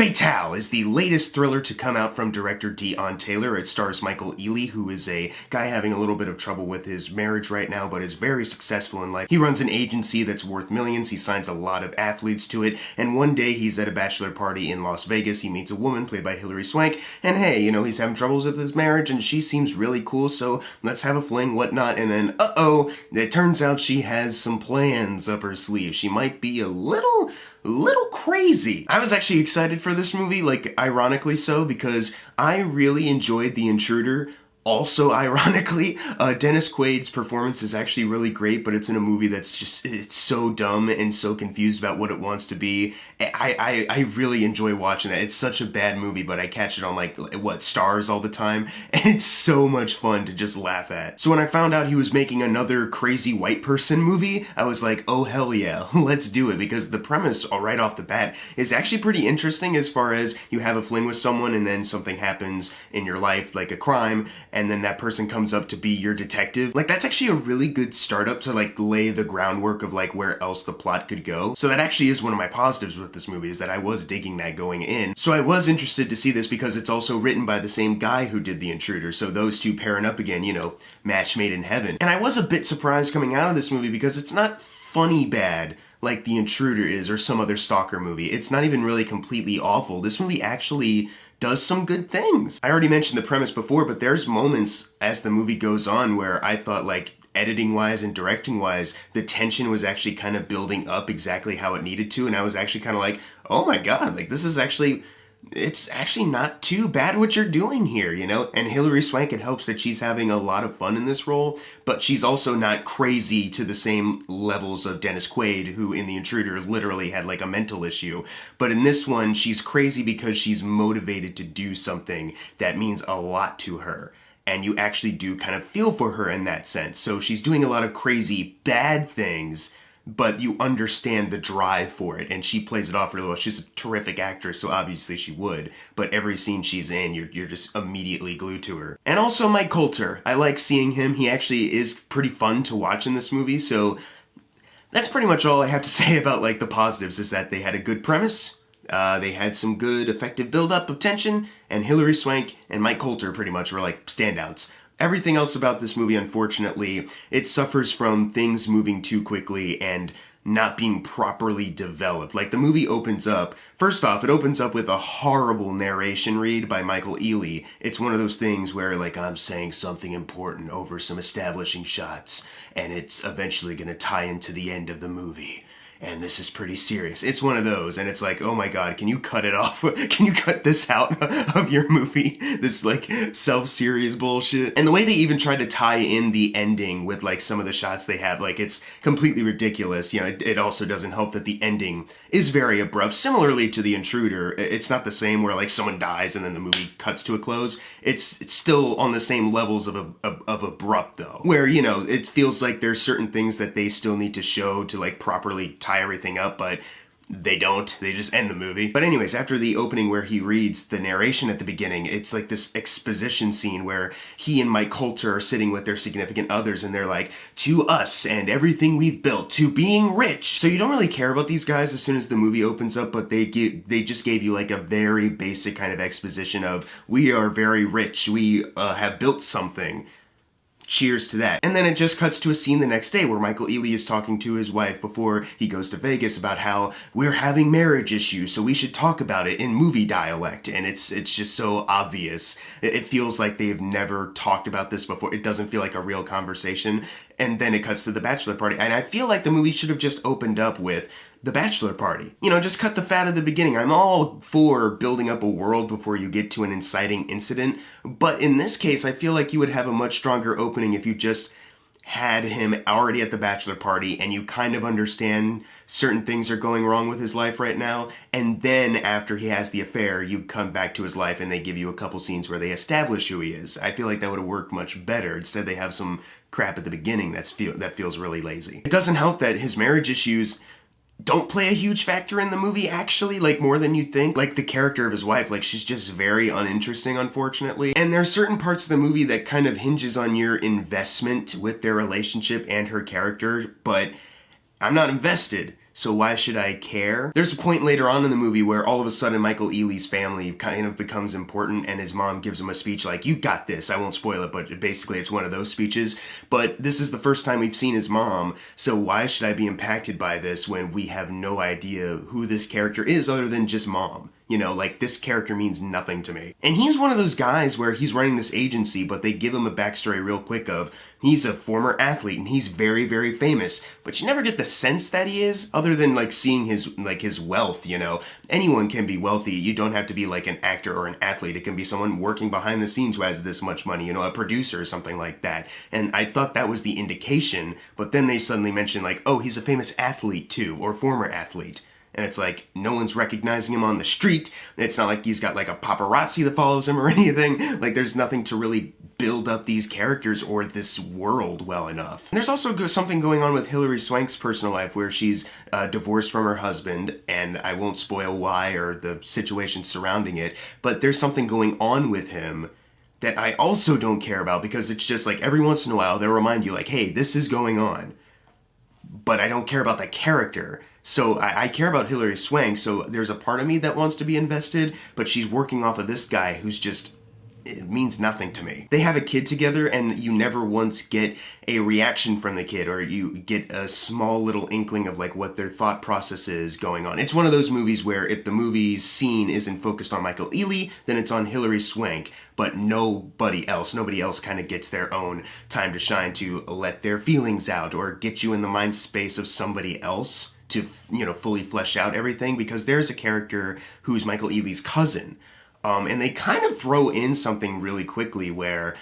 Fatale is the latest thriller to come out from director Deon Taylor. It stars Michael Ealy, who is a guy having a little bit of trouble with his marriage right now, but is very successful in life. He runs an agency that's worth millions. He signs a lot of athletes to it, and one day he's at a bachelor party in Las Vegas. He meets a woman played by Hilary Swank, and hey, you know, he's having troubles with his marriage, and she seems really cool, so let's have a fling, whatnot, and then, it turns out she has some plans up her sleeve. She might be a little crazy. I was actually excited for this movie, like ironically so, because I really enjoyed The Intruder. Also, ironically, Dennis Quaid's performance is actually really great, but it's in a movie that's just, it's so dumb and so confused about what it wants to be. I really enjoy watching that. It's such a bad movie, but I catch it on Stars all the time, and it's so much fun to just laugh at. So when I found out he was making another crazy white person movie, I was like, oh hell yeah, let's do it, because the premise right off the bat is actually pretty interesting as far as you have a fling with someone and then something happens in your life, like a crime, and then that person comes up to be your detective. Like, that's actually a really good startup to lay the groundwork of where else the plot could go. So that actually is one of my positives with this movie, is that I was digging that going in. So I was interested to see this because it's also written by the same guy who did The Intruder, so those two pairing up again, you know, match made in heaven. And I was a bit surprised coming out of this movie because it's not funny bad like The Intruder is or some other stalker movie. It's not even really completely awful. This movie actually does some good things. I already mentioned the premise before, but there's moments as the movie goes on where I thought, editing-wise and directing-wise, the tension was actually kind of building up exactly how it needed to, and I was actually kind of like, oh my god, this is actually, it's actually not too bad what you're doing here, you know? And Hilary Swank, it helps that she's having a lot of fun in this role, but she's also not crazy to the same levels of Dennis Quaid, who in The Intruder literally had a mental issue. But in this one, she's crazy because she's motivated to do something that means a lot to her. And you actually do kind of feel for her in that sense. So she's doing a lot of crazy bad things, but you understand the drive for it, and she plays it off really well. She's a terrific actress, so obviously she would, but every scene she's in, you're just immediately glued to her. And also Mike Colter. I like seeing him. He actually is pretty fun to watch in this movie, so that's pretty much all I have to say about the positives, is that they had a good premise, they had some good effective build-up of tension, and Hilary Swank and Mike Colter pretty much were standouts. Everything else about this movie, unfortunately, it suffers from things moving too quickly and not being properly developed. The movie opens up, first off, it opens up with a horrible narration read by Michael Ealy. It's one of those things where, I'm saying something important over some establishing shots, and it's eventually gonna tie into the end of the movie. And this is pretty serious. It's one of those, and it's oh my god, can you cut it off? Can you cut this out of your movie? This, self-serious bullshit. And the way they even try to tie in the ending with, some of the shots they have, it's completely ridiculous. You know, it also doesn't help that the ending is very abrupt. Similarly to The Intruder, it's not the same where, someone dies and then the movie cuts to a close. It's still on the same levels of abrupt, though. Where, you know, it feels like there's certain things that they still need to show to, properly tie everything up, but they don't. They just end the movie. But anyways, after the opening where he reads the narration at the beginning, it's this exposition scene where he and Mike Colter are sitting with their significant others, and they're to us and everything we've built, to being rich. So you don't really care about these guys as soon as the movie opens up, but they just gave you a very basic kind of exposition of, we are very rich, we have built something. Cheers to that. And then it just cuts to a scene the next day where Michael Ealy is talking to his wife before he goes to Vegas about how we're having marriage issues, so we should talk about it in movie dialect. And it's just so obvious. It feels like they've never talked about this before. It doesn't feel like a real conversation. And then it cuts to the bachelor party. And I feel like the movie should have just opened up with the bachelor party. You know, just cut the fat at the beginning. I'm all for building up a world before you get to an inciting incident, but in this case, I feel like you would have a much stronger opening if you just had him already at the bachelor party and you kind of understand certain things are going wrong with his life right now, and then after he has the affair, you come back to his life and they give you a couple scenes where they establish who he is. I feel like that would have worked much better. Instead, they have some crap at the beginning that feels really lazy. It doesn't help that his marriage issues don't play a huge factor in the movie, actually, more than you'd think. The character of his wife, she's just very uninteresting, unfortunately. And there's certain parts of the movie that kind of hinges on your investment with their relationship and her character, but I'm not invested. so why should I care? There's a point later on in the movie where all of a sudden Michael Ealy's family kind of becomes important, and his mom gives him a speech like, you got this. I won't spoil it, but basically it's one of those speeches. But this is the first time we've seen his mom, so why should I be impacted by this when we have no idea who this character is other than just mom? You know, like, this character means nothing to me. And he's one of those guys where he's running this agency, but they give him a backstory real quick of, he's a former athlete and he's very, very famous, but you never get the sense that he is, other than, like, seeing his wealth, you know. Anyone can be wealthy. You don't have to be, like, an actor or an athlete. It can be someone working behind the scenes who has this much money, you know, a producer or something like that. And I thought that was the indication, but then they suddenly mentioned, like, oh, he's a famous athlete too, or former athlete. And it's like, no one's recognizing him on the street. It's not like he's got like a paparazzi that follows him or anything. Like, there's nothing to really build up these characters or this world well enough. And there's also something going on with Hilary Swank's personal life where she's divorced from her husband, and I won't spoil why or the situation surrounding it, but there's something going on with him that I also don't care about, because it's just like every once in a while they'll remind you like, hey, this is going on. But I don't care about the character. So I care about Hilary Swank, so there's a part of me that wants to be invested, but she's working off of this guy who's just, it means nothing to me. They have a kid together and you never once get a reaction from the kid, or you get a small little inkling of like what their thought process is going on. It's one of those movies where if the movie's scene isn't focused on Michael Ealy, then it's on Hilary Swank, but nobody else kind of gets their own time to shine to let their feelings out or get you in the mind space of somebody else to, you know, fully flesh out everything, because there's a character who's Michael Ealy's cousin. And they kind of throw in something really quickly where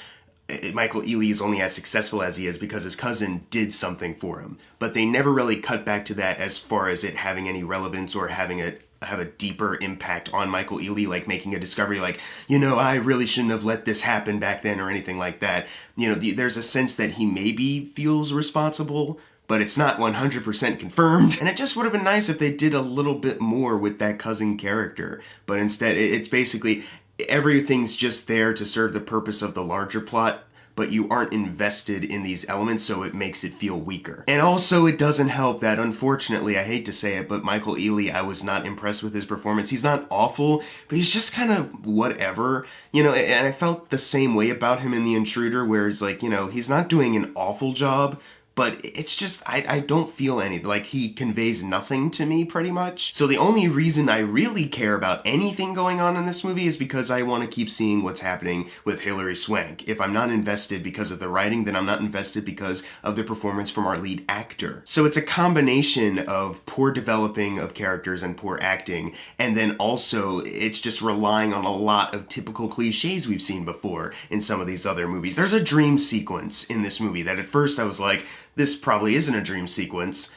Michael Ealy is only as successful as he is because his cousin did something for him. But they never really cut back to that as far as it having any relevance or having have a deeper impact on Michael Ealy, like making a discovery like, you know, I really shouldn't have let this happen back then or anything like that. You know, there's a sense that he maybe feels responsible, but it's not 100% confirmed. And it just would have been nice if they did a little bit more with that cousin character. But instead, it's basically everything's just there to serve the purpose of the larger plot, but you aren't invested in these elements, so it makes it feel weaker. And also, it doesn't help that, unfortunately, I hate to say it, but Michael Ealy, I was not impressed with his performance. He's not awful, but he's just kind of whatever. You know, and I felt the same way about him in The Intruder, where it's like, you know, he's not doing an awful job, but it's just, I don't feel anything. Like, he conveys nothing to me, pretty much. So the only reason I really care about anything going on in this movie is because I want to keep seeing what's happening with Hilary Swank. If I'm not invested because of the writing, then I'm not invested because of the performance from our lead actor. So it's a combination of poor developing of characters and poor acting, and then also it's just relying on a lot of typical cliches we've seen before in some of these other movies. There's a dream sequence in this movie that at first I was like, this probably isn't a dream sequence,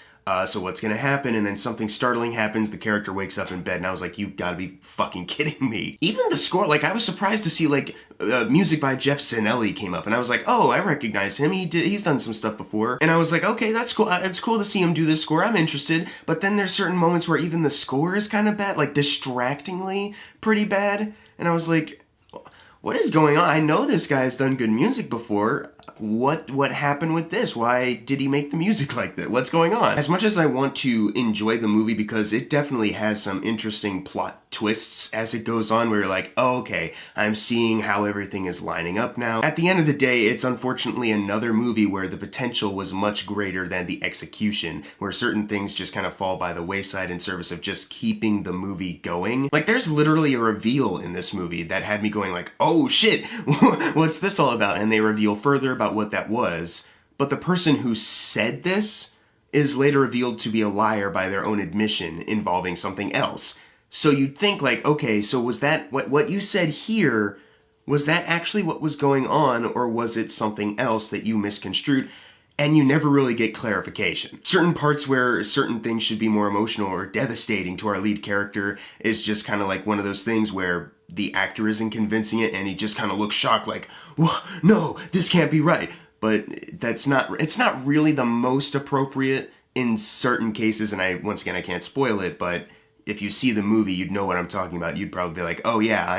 so what's gonna happen? And then something startling happens, the character wakes up in bed, and I was like, you've gotta be fucking kidding me. Even the score, like, I was surprised to see, like, music by Jeff Sinelli came up, and I was like, oh, I recognize him, he's done some stuff before. And I was like, okay, that's cool, it's cool to see him do this score, I'm interested. But then there's certain moments where even the score is kind of bad, like, distractingly pretty bad. And I was like, what is going on? I know this guy's done good music before. What happened with this? Why did he make the music like that? What's going on? As much as I want to enjoy the movie, because it definitely has some interesting plot twists as it goes on, where you're like, oh, okay, I'm seeing how everything is lining up now. At the end of the day, it's unfortunately another movie where the potential was much greater than the execution, where certain things just kind of fall by the wayside in service of just keeping the movie going. Like, there's literally a reveal in this movie that had me going like, oh shit, what's this all about? And they reveal further about what that was, but the person who said this is later revealed to be a liar by their own admission involving something else. So you'd think like, okay, so was that, what you said here, was that actually what was going on, or was it something else that you misconstrued? And you never really get clarification. Certain parts where certain things should be more emotional or devastating to our lead character is just kind of like one of those things where the actor isn't convincing it and he just kind of looks shocked like, no, this can't be right. But it's not really the most appropriate in certain cases, and once again, I can't spoil it, but if you see the movie, you'd know what I'm talking about. You'd probably be like, oh yeah,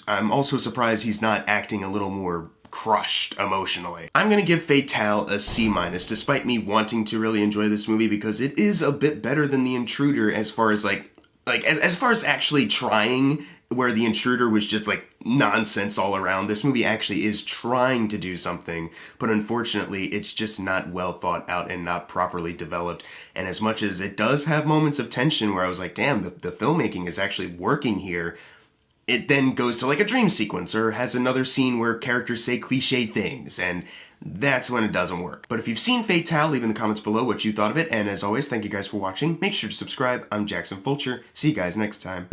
I'm also surprised he's not acting a little more crushed emotionally. I'm gonna give Fatale a C-, despite me wanting to really enjoy this movie because it is a bit better than The Intruder as far as as far as actually trying, where The Intruder was just like nonsense all around. This movie actually is trying to do something, but unfortunately it's just not well thought out and not properly developed. And as much as it does have moments of tension where I was like, damn, the filmmaking is actually working here, it then goes to like a dream sequence or has another scene where characters say cliche things, and that's when it doesn't work. But if you've seen Fatale, leave in the comments below what you thought of it, and as always, thank you guys for watching. Make sure to subscribe. I'm Jackson Fulcher. See you guys next time.